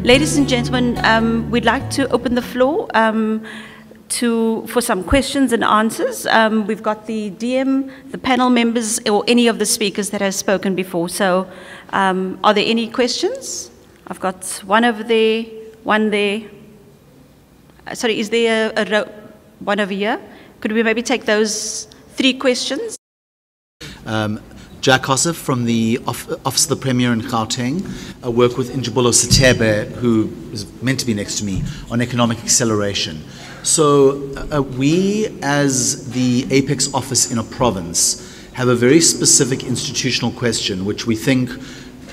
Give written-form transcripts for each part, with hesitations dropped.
Ladies and gentlemen, we'd like to open the floor for some questions and answers. We've got the DM, the panel members, or any of the speakers that have spoken before. So are there any questions? I've got one over there, one there. Sorry, is there a row, one over here? Could we maybe take those 3 questions? Jack Hossef from the Office of the Premier in Gauteng. I work with Injabulo Satebe, who is meant to be next to me, on economic acceleration. So we, as the Apex office in a province, have a very specific institutional question, which we think,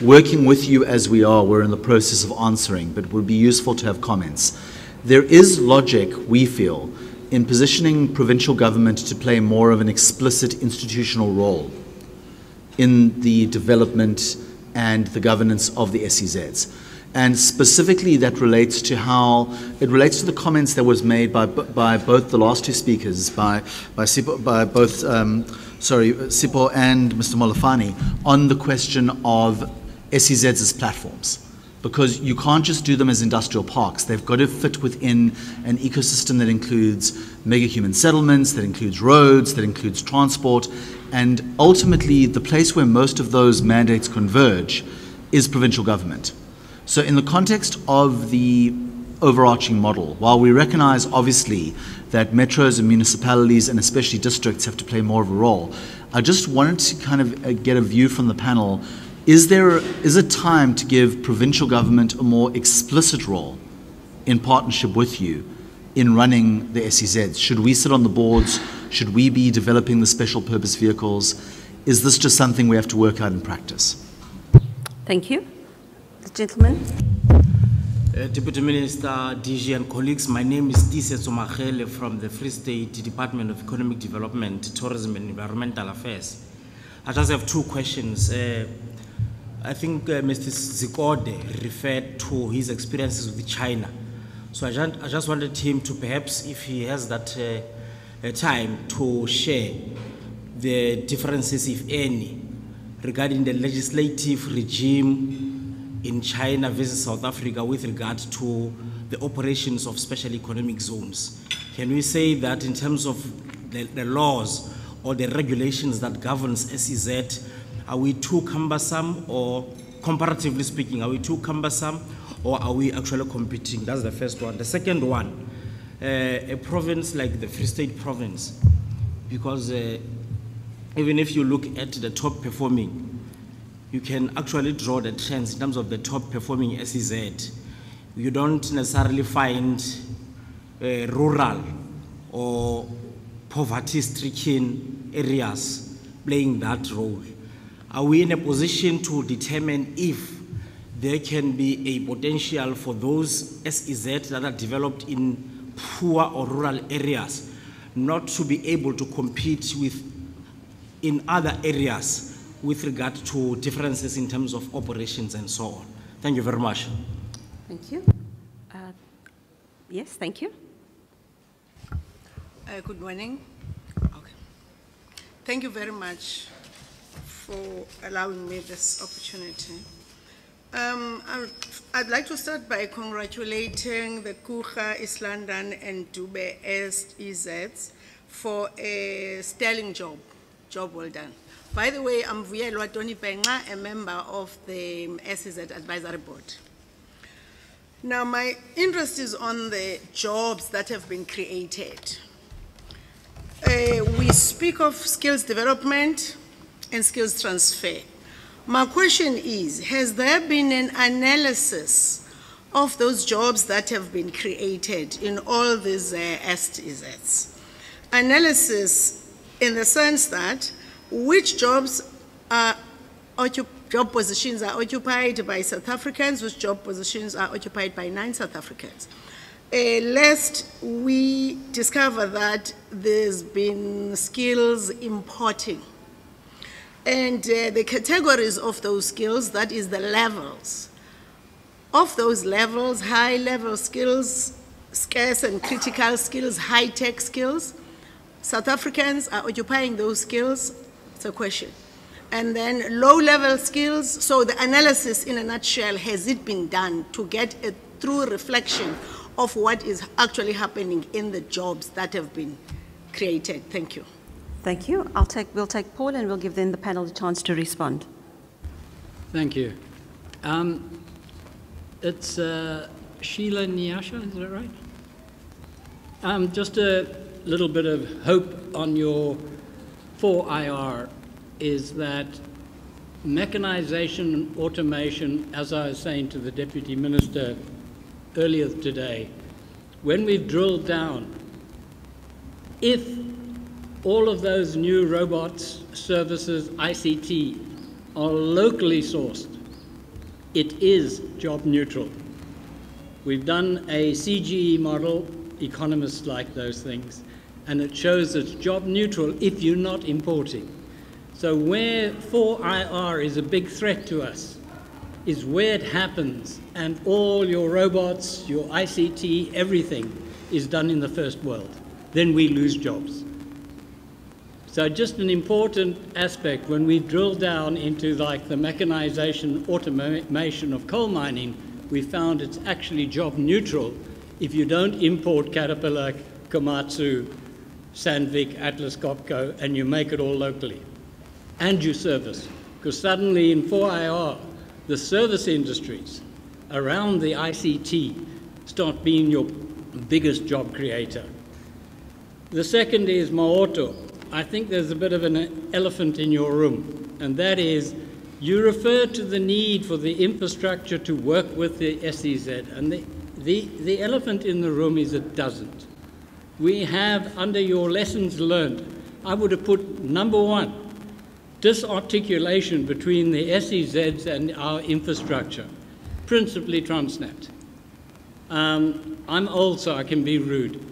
working with you as we are, we're in the process of answering, but would be useful to have comments. There is logic, we feel, in positioning provincial government to play more of an explicit institutional role in the development and the governance of the SEZs. And specifically that relates to how, it relates to the comments that was made by both the last 2 speakers, by Sipho and Mr. Molafani, on the question of SEZs as platforms. Because you can't just do them as industrial parks. They've got to fit within an ecosystem that includes mega human settlements, that includes roads, that includes transport, and ultimately the place where most of those mandates converge is provincial government. So in the context of the overarching model, while we recognize obviously that metros and municipalities and especially districts have to play more of a role, I just wanted to kind of get a view from the panel. Is it time to give provincial government a more explicit role in partnership with you in running the SEZs? Should we sit on the boards? Should we be developing the special purpose vehicles? Is this just something we have to work out in practice? Thank you. The gentleman. Deputy Minister, DG and colleagues, my name is Dise Somagele from the Free State Department of Economic Development, Tourism and Environmental Affairs. I just have 2 questions. I think Mr. Zikode referred to his experiences with China. So I just wanted him to perhaps, if he has that time, to share the differences, if any, regarding the legislative regime in China versus South Africa with regard to the operations of special economic zones. Can we say that in terms of the laws or the regulations that governs SEZ, are we too cumbersome, or comparatively speaking, are we too cumbersome, or are we actually competing? That's the first one. The second one, a province like the Free State province, because even if you look at the top performing, you can actually draw the trends in terms of the top performing SEZ. You don't necessarily find rural or poverty-stricken areas playing that role. Are we in a position to determine if there can be a potential for those SEZ that are developed in poor or rural areas not to be able to compete with in other areas with regard to differences in terms of operations and so on? Thank you very much. Thank you. Yes, thank you. Good morning. Okay. Thank you very much for allowing me this opportunity. I'd like to start by congratulating the Coega, East London and Dube SEZs for a sterling job. Job well done. By the way, I'm Vuyelwa Tony Penga, a member of the SEZ Advisory Board. Now, my interest is on the jobs that have been created. We speak of skills development and skills transfer. My question is, has there been an analysis of those jobs that have been created in all these SEZs? Analysis in the sense that which job positions are occupied by South Africans, which job positions are occupied by non-South Africans. Lest we discover that there's been skills importing. And the categories of those skills, that is the levels. Of those levels, high-level skills, scarce and critical skills, high-tech skills, South Africans are occupying those skills. It's a question. And then low-level skills, so the analysis in a nutshell, has it been done to get a true reflection of what is actually happening in the jobs that have been created? Thank you. Thank you. We'll take Paul, and we'll give then the panel a chance to respond. Thank you. It's Sheila Nyasha, is that right? Just a little bit of hope on your 4IR is that mechanization and automation, as I was saying to the Deputy Minister earlier today, when we've drilled down, if all of those new robots, services, ICT are locally sourced, it is job neutral. We've done a CGE model, economists like those things, and it shows it's job neutral if you're not importing. So where 4IR is a big threat to us is where it happens and all your robots, your ICT, everything is done in the first world. Then we lose jobs. So just an important aspect when we drill down into like the mechanization, automation of coal mining, we found it's actually job neutral if you don't import Caterpillar, Komatsu, Sandvik, Atlas Copco, and you make it all locally. And you service, because suddenly in 4IR, the service industries around the ICT start being your biggest job creator. The second is Maoto. I think there's a bit of an elephant in your room, and that is you refer to the need for the infrastructure to work with the SEZ, and the elephant in the room is it doesn't. We have, under your lessons learned, I would have put number one, disarticulation between the SEZs and our infrastructure, principally Transnet. I'm old, so I can be rude.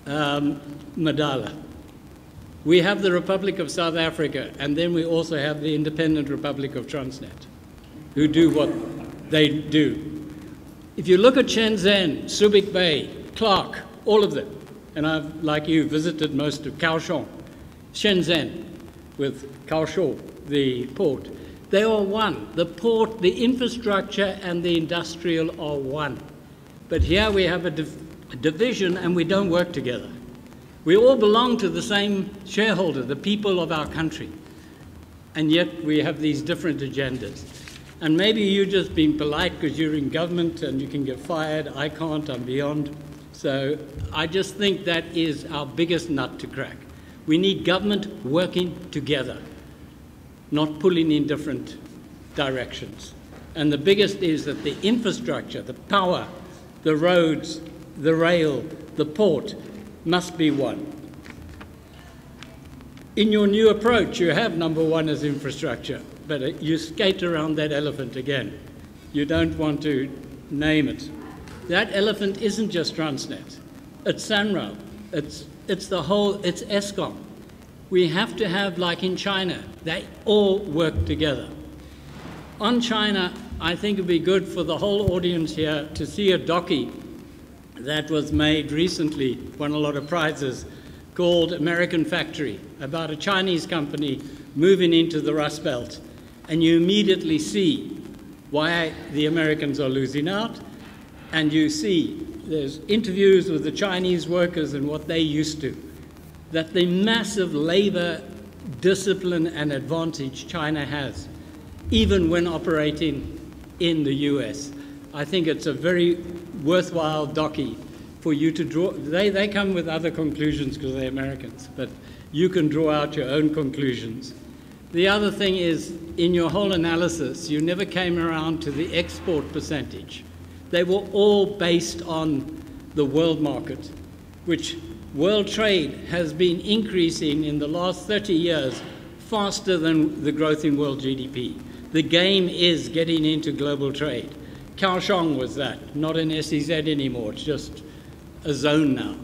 Madala. We have the Republic of South Africa, and then we also have the independent Republic of Transnet, who do what they do. If you look at Shenzhen, Subic Bay, Clark, all of them, and I've, like you, visited most of Kaohsiung, Shenzhen, with Kaohsiung, the port, they are one. The port, the infrastructure, and the industrial are one. But here we have a division, and we don't work together. We all belong to the same shareholder, the people of our country, and yet we have these different agendas. And maybe you're just being polite because you're in government and you can get fired. I can't, I'm beyond. So I just think that is our biggest nut to crack. We need government working together, not pulling in different directions. And the biggest is that the infrastructure, the power, the roads, the rail, the port must be one. In your new approach, you have number one as infrastructure, but you skate around that elephant again. You don't want to name it. That elephant isn't just Transnet. It's Sanral. It's the whole, it's Eskom. We have to have, like in China, they all work together. On China, I think it would be good for the whole audience here to see a docu that was made recently, won a lot of prizes, called American Factory, about a Chinese company moving into the Rust Belt. And you immediately see why the Americans are losing out, and you see there's interviews with the Chinese workers and what they used to, that the massive labor discipline and advantage China has, even when operating in the US. I think it's a very worthwhile docu for you to draw. They come with other conclusions because they're Americans, but you can draw out your own conclusions. The other thing is, in your whole analysis, you never came around to the export percentage. They were all based on the world market, which world trade has been increasing in the last 30 years faster than the growth in world GDP. The game is getting into global trade. Kaohsiung was that, not an SEZ anymore, it's just a zone now.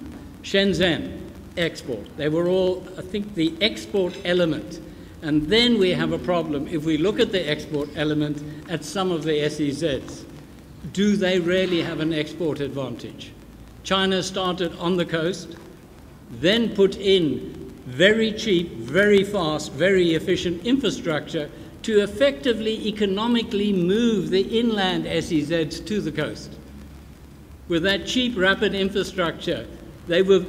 Shenzhen, export. They were all, I think, the export element. And then we have a problem if we look at the export element at some of the SEZs. Do they really have an export advantage? China started on the coast, then put in very cheap, very fast, very efficient infrastructure to effectively economically move the inland SEZs to the coast. With that cheap, rapid infrastructure, they were,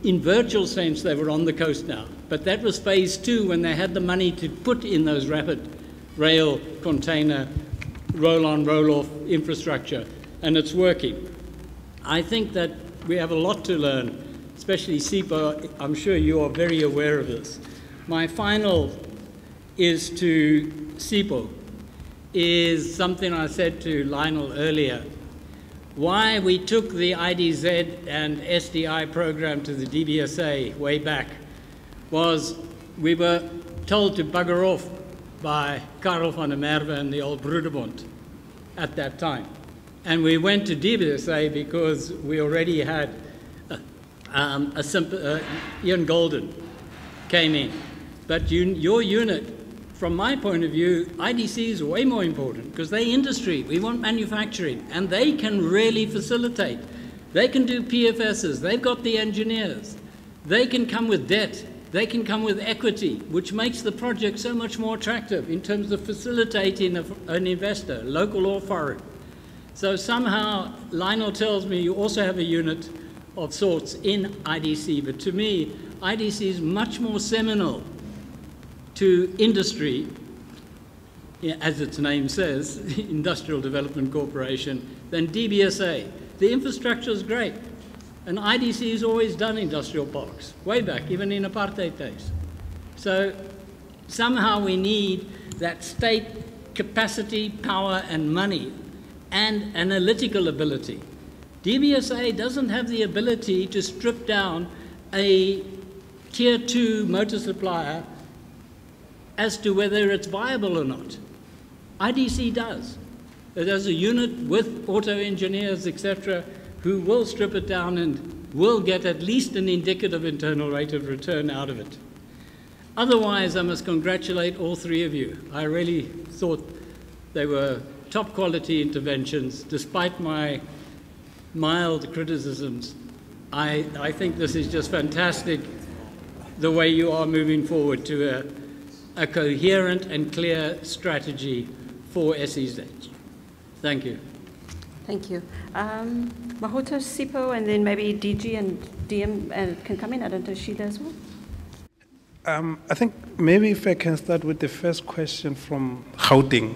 in virtual sense, they were on the coast now. But that was phase 2 when they had the money to put in those rapid rail, container, roll-on, roll-off infrastructure, and it's working. I think that we have a lot to learn, especially SIPO. I'm sure you are very aware of this. My final is to SIPO, is something I said to Lionel earlier. Why we took the IDZ and SDI program to the DBSA way back was we were told to bugger off by Karel van der Merwe and the old Broederbond at that time. And we went to DBSA because we already had Ian Golden came in. But your unit, from my point of view, IDC is way more important because they industry, we want manufacturing, and they can really facilitate. They can do PFSs, they've got the engineers, they can come with debt, they can come with equity, which makes the project so much more attractive in terms of facilitating an investor, local or foreign. So somehow, Lionel tells me you also have a unit of sorts in IDC, but to me, IDC is much more seminal to industry, as its name says, Industrial Development Corporation, than DBSA. The infrastructure is great, and IDC has always done industrial parks, way back, even in apartheid days. So somehow we need that state capacity, power, and money, and analytical ability. DBSA doesn't have the ability to strip down a tier 2 motor supplier as to whether it's viable or not. IDC does. It has a unit with auto engineers, etc., who will strip it down and will get at least an indicative internal rate of return out of it. Otherwise, I must congratulate all three of you. I really thought they were top quality interventions, despite my mild criticisms. I think this is just fantastic, the way you are moving forward to a coherent and clear strategy for SEZ. Thank you. Thank you. Mahoto, SIPO, and then maybe DG and DM can come in. I don't know, Sheila as well. I think maybe if I can start with the first question from Gauteng,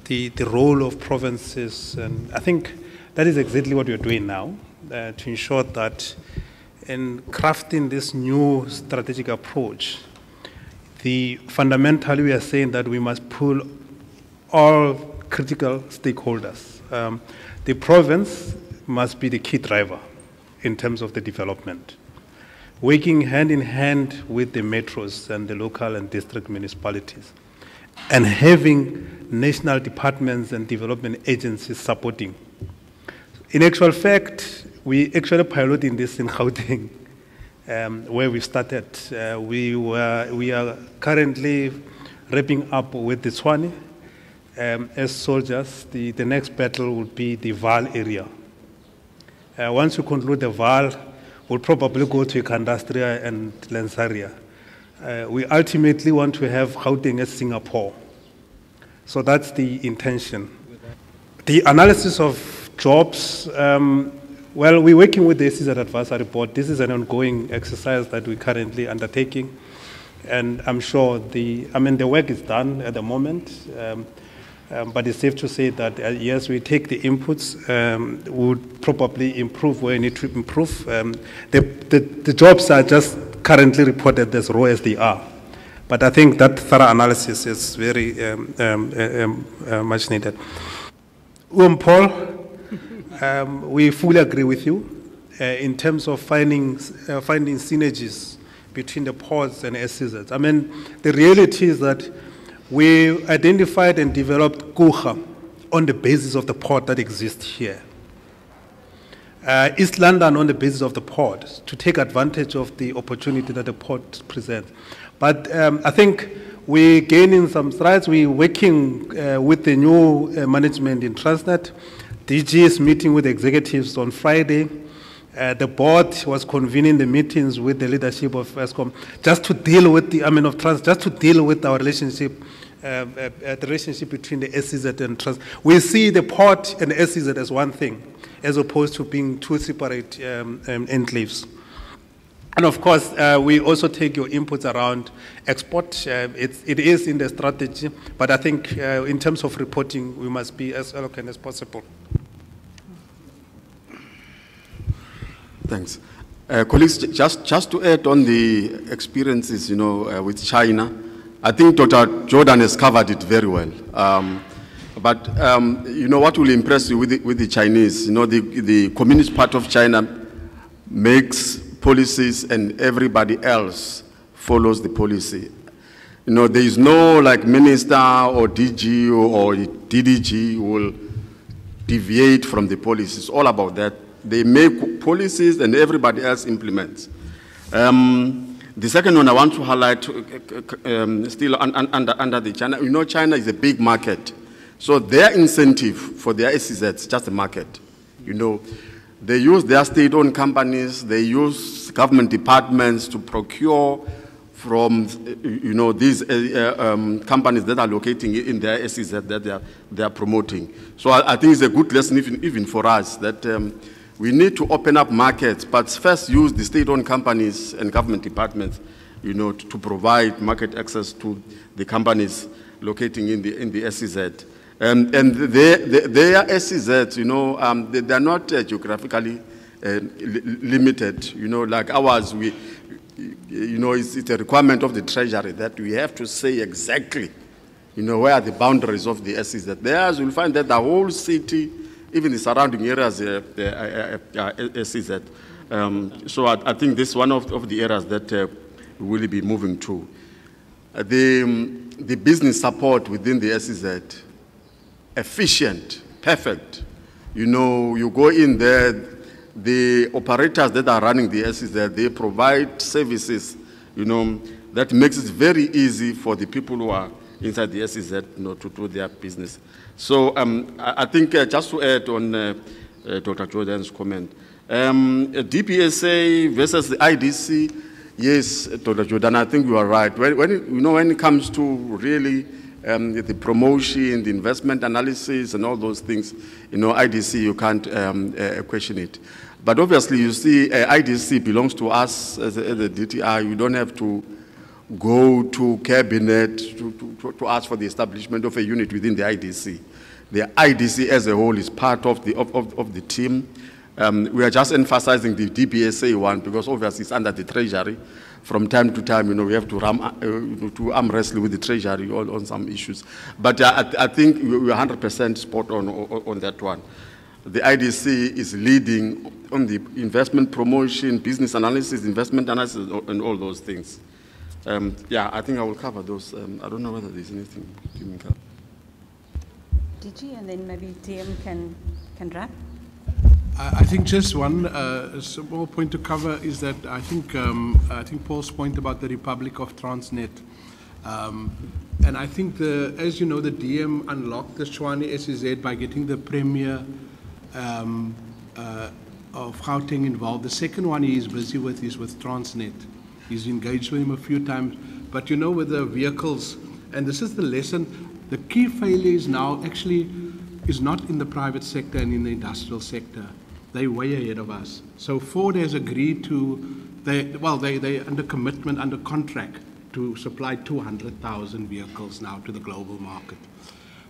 the role of provinces, and I think that is exactly what we're doing now, to ensure that in crafting this new strategic approach, fundamentally we are saying that we must pull all critical stakeholders. The province must be the key driver in terms of the development, working hand in hand with the metros and the local and district municipalities, and having national departments and development agencies supporting. In actual fact, we actually piloting this in Gauteng, where we started. We are currently wrapping up with the Tshwane. As soldiers, the next battle would be the Vaal area. Once we conclude the Vaal, we'll probably go to Ikandastria and Lansaria. We ultimately want to have Gauteng as Singapore. So that's the intention. The analysis of jobs, well, we're working with the SEZ Advisory Board. This is an ongoing exercise that we're currently undertaking. And I'm sure the work is done at the moment. But it's safe to say that, yes, we take the inputs, we would probably improve where we need to improve. The jobs are just currently reported as raw as they are. But I think that thorough analysis is very much needed. Paul, we fully agree with you in terms of finding synergies between the ports and SEZs. I mean, the reality is that we identified and developed Coega on the basis of the port that exists here. East London on the basis of the port, to take advantage of the opportunity that the port presents. But I think we're gaining some strides. We're working with the new management in Transnet. DG is meeting with executives on Friday The board was convening the meetings with the leadership of Eskom just to deal with just to deal with our relationship, the relationship between the SEZ and Trans. We see the port and the SEZ as one thing, as opposed to being two separate enclaves. And of course, we also take your inputs around export. It is in the strategy, but I think in terms of reporting, we must be as eloquent as possible. Thanks. Colleagues, just to add on the experiences, with China, I think Dr. Jordan has covered it very well. But what will impress you with the Chinese, the Communist part of China makes policies and everybody else follows the policy. There is no like minister or DG or DDG who will deviate from the policies. It's all about that. They make policies and everybody else implements. The second one I want to highlight, still under the China, China is a big market. So their incentive for their SEZ is just a market. They use their state-owned companies, they use government departments to procure from, these companies that are locating in their SEZ that they are promoting. So I think it's a good lesson even for us that we need to open up markets, but first use the state-owned companies and government departments, to provide market access to the companies locating in the SEZ. And their SEZ, they're not geographically limited. Like ours, it's a requirement of the Treasury that we have to say exactly, where are the boundaries of the SEZ. Theirs, you'll find that the whole city, even the surrounding areas, SEZ. So I think this is one of the areas that we will be moving to. The business support within the SEZ, efficient, perfect. You go in there, the operators that are running the SEZ, they provide services, that makes it very easy for the people who are inside the SEZ, to do their business. So I think just to add on Dr. Jordan's comment, DPSA versus the IDC, yes, Dr. Jordan, I think you are right. When it comes to really the promotion, the investment analysis, and all those things, IDC, you can't question it. But obviously, you see, IDC belongs to us as a DTI. You don't have to go to cabinet to ask for the establishment of a unit within the IDC. The IDC as a whole is part of the team. We are just emphasizing the DPSA one because obviously it's under the Treasury. From time to time, we have to arm wrestle with the Treasury on some issues. But I think we're 100% spot on that one. The IDC is leading on the investment promotion, business analysis, investment analysis, and all those things. Yeah, I think I will cover those. I don't know whether there's anything you can cover. DG, and then maybe DM can wrap. I think just one small point to cover is that I think Paul's point about the Republic of Transnet, and I think as you know, the DM unlocked the Tshwane SEZ by getting the Premier of Gauteng involved. The second one he is busy with is with Transnet. He's engaged with him a few times, but with the vehicles, and this is the lesson, the key failure is now actually is not in the private sector and in the industrial sector. They're way ahead of us. So Ford has agreed they're under commitment, under contract to supply 200,000 vehicles now to the global market.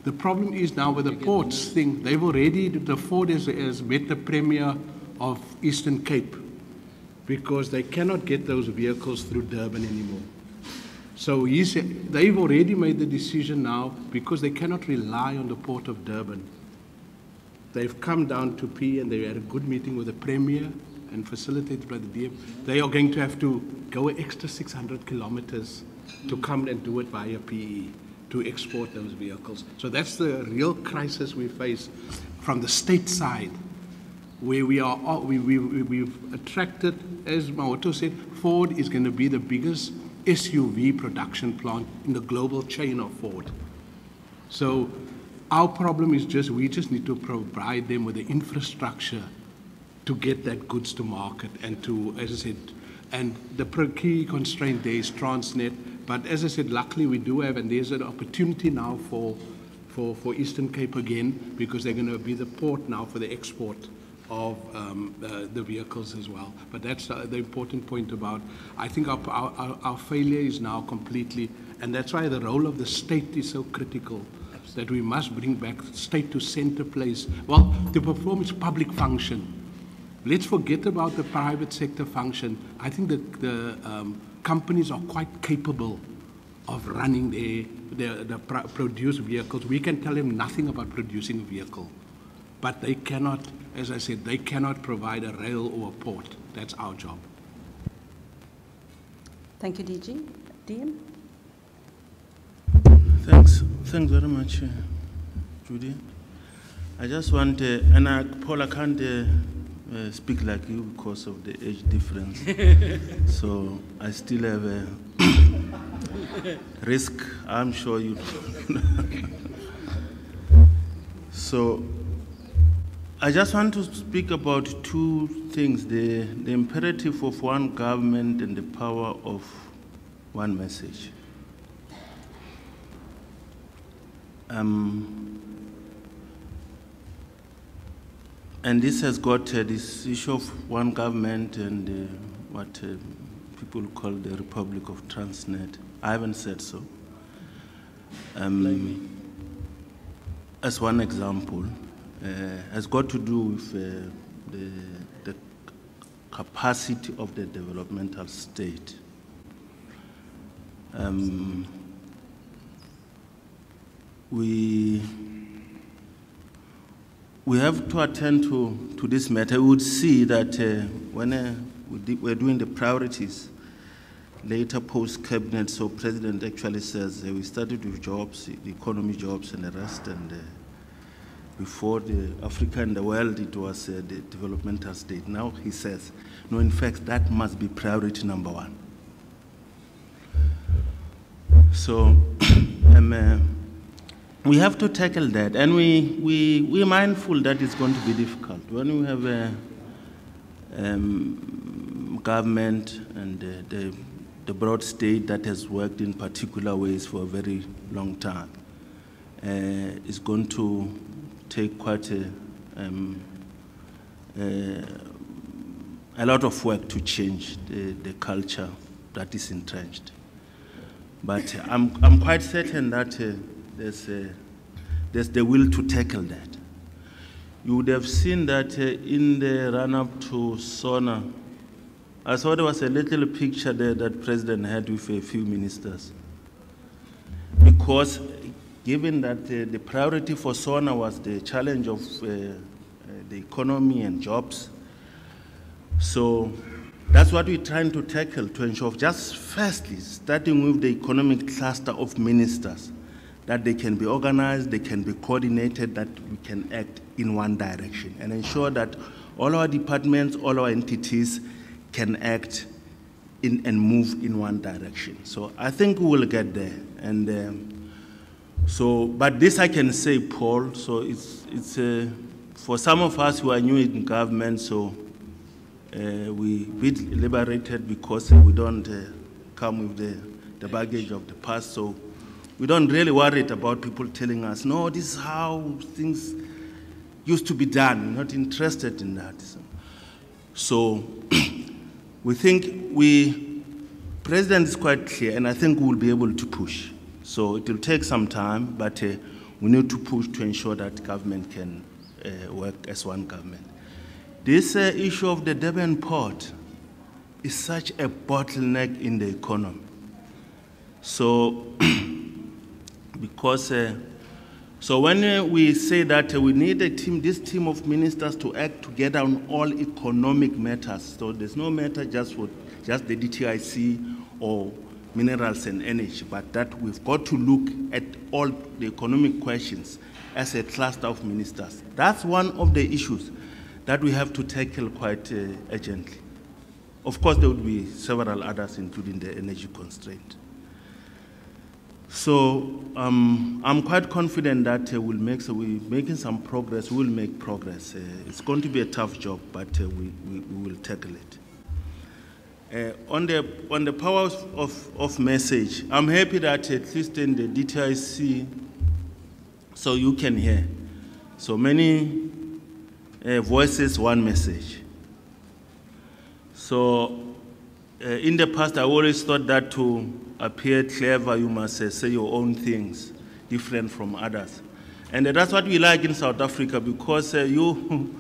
The problem is now with the ports thing, the Ford has met the Premier of Eastern Cape because they cannot get those vehicles through Durban anymore. So they've already made the decision now because they cannot rely on the port of Durban. They've come down to P and they had a good meeting with the Premier and facilitated by the DM. They are going to have to go an extra 600 kilometers to come and do it via PE to export those vehicles. So that's the real crisis we face from the state side, where we've attracted, as Maoto said, Ford is going to be the biggest SUV production plant in the global chain of Ford. So our problem is we just need to provide them with the infrastructure to get that goods to market and to, as I said, and the key constraint there is Transnet. But as I said, luckily we do have, and there's an opportunity now for Eastern Cape again, because they're going to be the port now for the export of the vehicles as well. But that's the important point about, I think our failure is now completely, and that's why the role of the state is so critical, that we must bring back state to center place, well, to perform its public function. Let's forget about the private sector function. I think that the companies are quite capable of running the produced vehicles. We can tell them nothing about producing a vehicle, but they cannot, as I said, they cannot provide a rail or a port. That's our job. Thank you, DG. DM? Thanks very much, Judy. I just want, and Paul, I can't speak like you because of the age difference. So I still have a risk, I'm sure you So I just want to speak about two things, the imperative of one government and the power of one message. And this has got this issue of one government and what people call the Republic of Transnet. I haven't said so. As one example, has got to do with the capacity of the developmental state. We have to attend to this matter. We would see that when we're doing the priorities, later post-cabinet, so President actually says we started with jobs, the economy jobs and the rest, and before the Africa and the world, it was the developmental state. Now he says, no, in fact, that must be priority number one. So, we have to tackle that, and we're mindful that it's going to be difficult. When we have a government and the broad state that has worked in particular ways for a very long time, is going to take quite a lot of work to change the culture that is entrenched. But I'm quite certain that there's the will to tackle that. You would have seen that in the run-up to SONA, I saw there was a little picture there that President had with a few ministers. Because given that the priority for SONA was the challenge of the economy and jobs, so that's what we're trying to tackle, to ensure, just firstly, starting with the economic cluster of ministers, that they can be organized, they can be coordinated, that we can act in one direction and ensure that all our departments, all our entities can act in and move in one direction. So I think we will get there. And but this I can say, Paul, so it's for some of us who are new in government, so we bit liberated because we don't come with the baggage of the past, so we don't really worry about people telling us, no, this is how things used to be done. We're not interested in that. So we think President is quite clear, and I think we'll be able to push. So it will take some time, but we need to push to ensure that government can work as one government. This issue of the Durban port is such a bottleneck in the economy. So, because, so when we say that we need this team of ministers to act together on all economic matters, so there's no matter just the DTIC or minerals and energy, but that we've got to look at all the economic questions as a cluster of ministers. That's one of the issues that we have to tackle quite urgently. Of course, there would be several others, including the energy constraint. So I'm quite confident that we're making some progress. We'll make progress. It's going to be a tough job, but we will tackle it. On the power of message, I'm happy that at least in the DTIC, so you can hear. So many voices, one message. So in the past, I always thought that to appear clever, you must say your own things, different from others. And that's what we like in South Africa, because you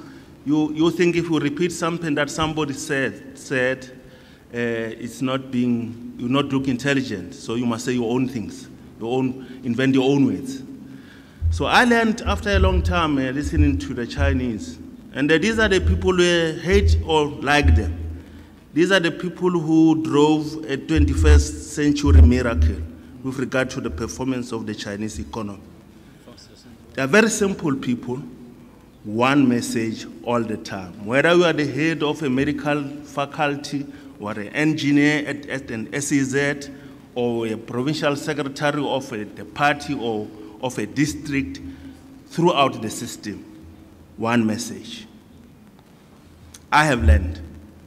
think if you repeat something that somebody said, you're not look intelligent, so you must say your own things, invent your own words. So I learned after a long time listening to the Chinese, and these are the people who hate or like them. These are the people who drove a 21st century miracle with regard to the performance of the Chinese economy. They are very simple people, one message all the time. Whether you are the head of a medical faculty, or an engineer at an SEZ, or a provincial secretary of the party or of a district, throughout the system, one message. I have learned.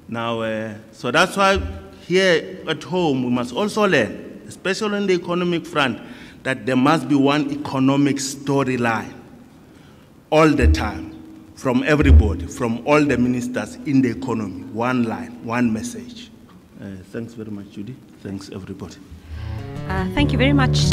Now, so that's why here at home we must also learn, especially on the economic front, that there must be one economic storyline all the time, from everybody, from all the ministers in the economy, one line, one message. Thanks very much, Judy. Thanks, everybody. Thank you very much.